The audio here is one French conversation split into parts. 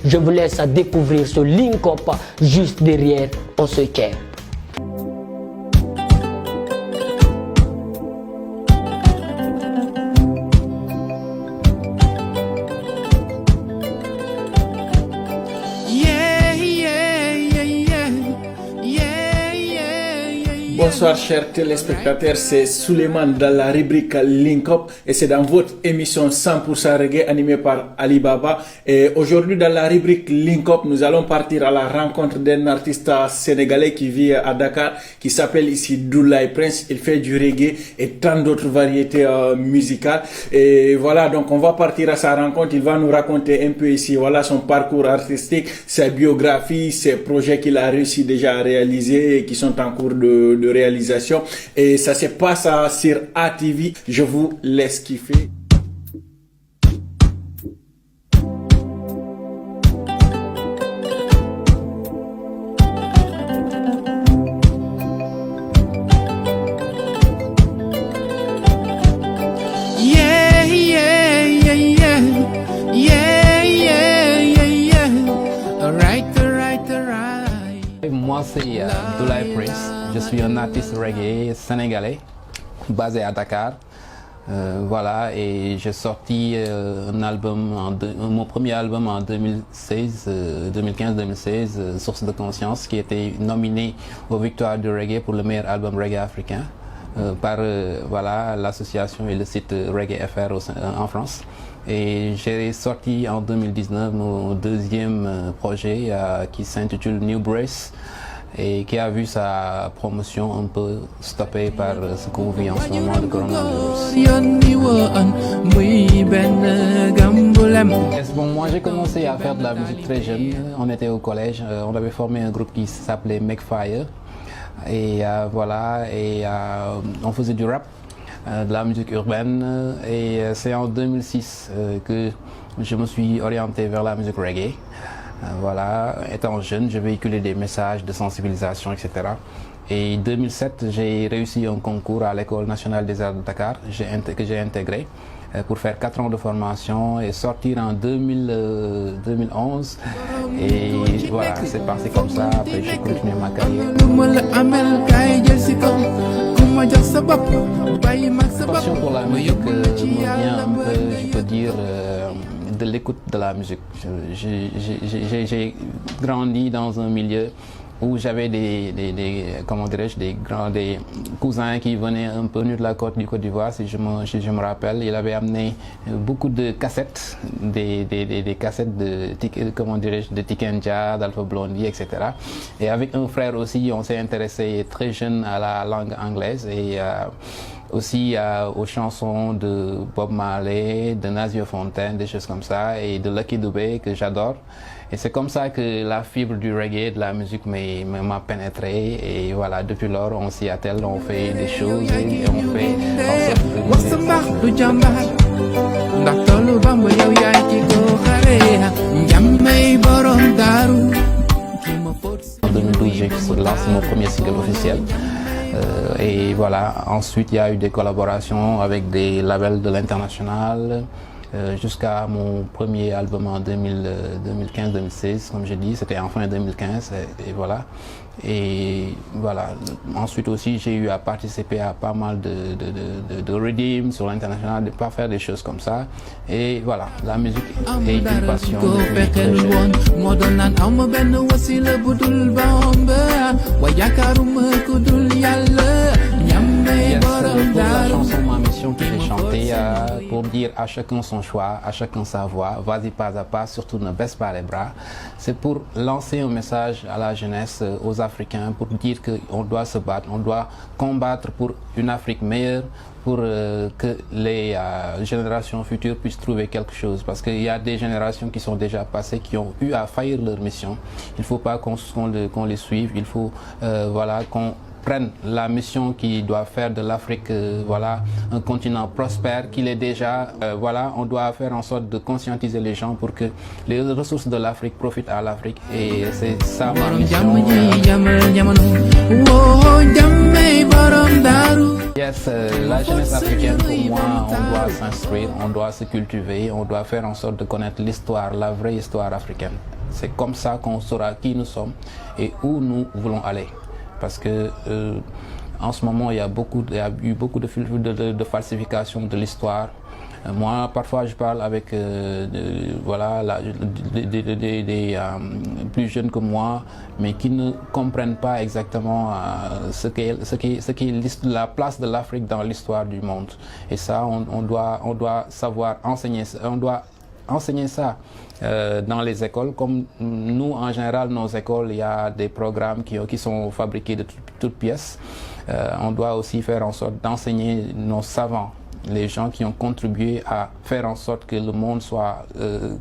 Je vous laisse à découvrir ce link-up juste derrière on se tient. Bonsoir chers téléspectateurs, c'est Souleymane dans la rubrique Link Up et c'est dans votre émission 100% reggae animée par Ali Baba. Et aujourd'hui dans la rubrique Link Up, nous allons partir à la rencontre d'un artiste sénégalais qui vit à Dakar, qui s'appelle ici Doulaye Prince. Il fait du reggae et tant d'autres variétés musicales. Et voilà, donc on va partir à sa rencontre. Il va nous raconter un peu ici, voilà son parcours artistique, sa biographie, ses projets qu'il a réussi déjà à réaliser et qui sont en cours de réalisation, et ça se passe sur ATV. Je vous laisse kiffer. Moi, c'est Doulaye Prince. Je suis un artiste reggae sénégalais basé à Dakar. Voilà, et j'ai sorti un album, mon premier album en 2015-2016, Source de conscience, qui était nominé aux Victoires du reggae pour le meilleur album reggae africain par voilà, l'association et le site Reggae FR en France. Et j'ai sorti en 2019 mon deuxième projet qui s'intitule New Brace, et qui a vu sa promotion un peu stoppée par ce qu'on vit en ce moment, le coronavirus. Bon, moi j'ai commencé à faire de la musique très jeune. On était au collège, on avait formé un groupe qui s'appelait Make Fire, et voilà, et on faisait du rap, de la musique urbaine, et c'est en 2006 que je me suis orienté vers la musique reggae. Voilà, étant jeune, je véhiculais des messages de sensibilisation, etc. Et en 2007, j'ai réussi un concours à l'École nationale des arts de Dakar que j'ai intégré pour faire 4 ans de formation et sortir en 2011. Et voilà, c'est passé comme ça. Après, j'ai continué ma carrière. La passion pour la musique me vient un peu, je peux dire, de l'écoute de la musique. J'ai grandi dans un milieu où j'avais comment dirais-je, des cousins qui venaient un peu venus de la côte du Côte d'Ivoire, si je me rappelle. Il avait amené beaucoup de cassettes, des cassettes de, comment dirais-je, de Tikenja, d'Alpha Blondy, etc. Et avec un frère aussi, on s'est intéressé très jeune à la langue anglaise et aussi aux chansons de Bob Marley, de Nazio Fontaine, des choses comme ça, et de Lucky Dubé que j'adore. Et c'est comme ça que la fibre du reggae, de la musique m'a pénétré. Et voilà, depuis lors, on s'y attelle, on fait des choses et on fait en sorte En 2012, j'ai lancé mon premier single officiel. Et voilà, ensuite il y a eu des collaborations avec des labels de l'international jusqu'à mon premier album en 2015-2016, comme j'ai dit, c'était en fin 2015 et voilà. Et voilà, ensuite aussi j'ai eu à participer à pas mal de redeem sur l'international, de pas faire des choses comme ça. Et voilà, la musique est une passion depuis très jeune. Pour la chanson Ma Mission que j'ai chantée pour dire à chacun son choix, à chacun sa voix, vas-y pas à pas, surtout ne baisse pas les bras. C'est pour lancer un message à la jeunesse, aux Africains, pour dire qu'on doit se battre, on doit combattre pour une Afrique meilleure, pour que les générations futures puissent trouver quelque chose. Parce qu'il y a des générations qui sont déjà passées, qui ont eu à faillir leur mission. Il ne faut pas qu'on les suive, il faut voilà, qu'on prenne la mission qui doit faire de l'Afrique voilà, un continent prospère, qu'il est déjà, voilà, on doit faire en sorte de conscientiser les gens pour que les ressources de l'Afrique profitent à l'Afrique. Et c'est ça ma mission. Yes, la jeunesse africaine, pour moi, on doit s'instruire, on doit se cultiver, on doit faire en sorte de connaître l'histoire, la vraie histoire africaine. C'est comme ça qu'on saura qui nous sommes et où nous voulons aller. Parce que en ce moment, il y a eu beaucoup de falsifications de l'histoire. Moi, parfois, je parle avec voilà, des plus jeunes que moi, mais qui ne comprennent pas exactement ce qu'est la place de l'Afrique dans l'histoire du monde. Et ça, on doit savoir enseigner, on doit enseigner ça dans les écoles. Comme nous, en général, nos écoles, il y a des programmes qui sont fabriqués de toutes pièces. On doit aussi faire en sorte d'enseigner nos savants, les gens qui ont contribué à faire en sorte que le monde soit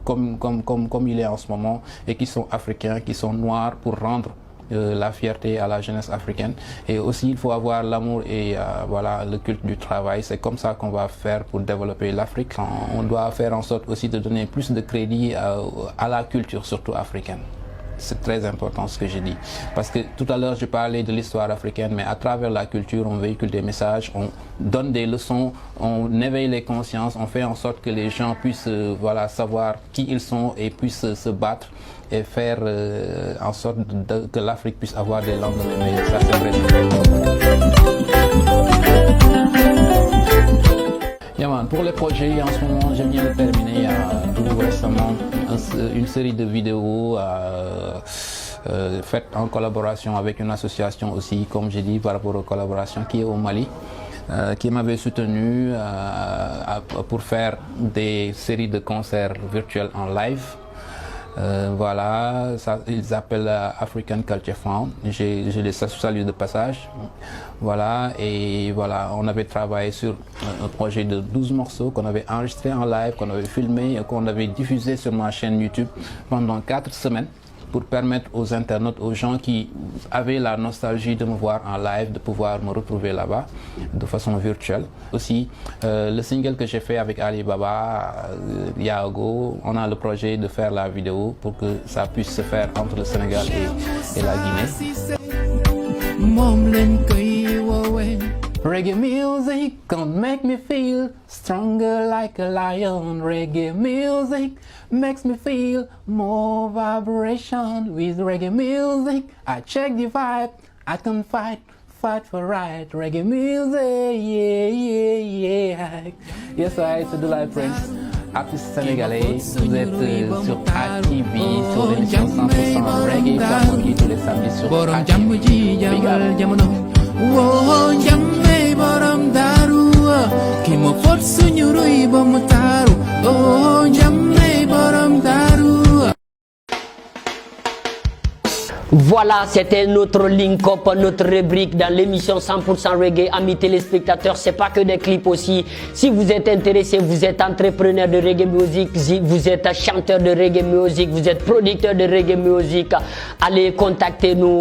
comme il est en ce moment, et qui sont africains, qui sont noirs, pour rendre la fierté à la jeunesse africaine. Et aussi, il faut avoir l'amour et voilà, le culte du travail. C'est comme ça qu'on va faire pour développer l'Afrique. On doit faire en sorte aussi de donner plus de crédit à la culture, surtout africaine. C'est très important ce que j'ai dit. Parce que tout à l'heure, je parlais de l'histoire africaine, mais à travers la culture, on véhicule des messages, on donne des leçons, on éveille les consciences, on fait en sorte que les gens puissent voilà, savoir qui ils sont et puissent se battre et faire en sorte que l'Afrique puisse avoir des lendemains meilleurs. Ça, c'est vraiment important. Pour les projets, en ce moment, je viens de terminer tout récemment une série de vidéos faites en collaboration avec une association aussi, comme j'ai dit, par rapport aux collaborations qui est au Mali, qui m'avait soutenu pour faire des séries de concerts virtuels en live. Voilà, ça, ils appellent African Culture Fund. Je les salue de passage. Voilà, et voilà, on avait travaillé sur un projet de 12 morceaux qu'on avait enregistré en live, qu'on avait filmé et qu'on avait diffusé sur ma chaîne YouTube pendant 4 semaines, pour permettre aux internautes, aux gens qui avaient la nostalgie de me voir en live, de pouvoir me retrouver là-bas de façon virtuelle. Aussi, le single que j'ai fait avec Ali Baba, Yago, on a le projet de faire la vidéo pour que ça puisse se faire entre le Sénégal et la Guinée. Reggae music can make me feel stronger like a lion. Reggae music makes me feel more vibration. With reggae music, I check the vibe. I can fight for right. Reggae music, yeah. Yes, c'est de la Prince, artiste sénégalais. Vous êtes sur ATV, sur l'émission 100% Reggae Family tous les samedis sur ATV. Wo jamme borom daru ki mo fot suñu ruy ba mu taru oh jamme borom daru. Voilà, c'était notre link-up, notre rubrique dans l'émission 100% Reggae. Amis téléspectateurs, c'est pas que des clips aussi. Si vous êtes intéressé, vous êtes entrepreneur de reggae music, si vous êtes chanteur de reggae music, vous êtes producteur de reggae music, allez contacter nous.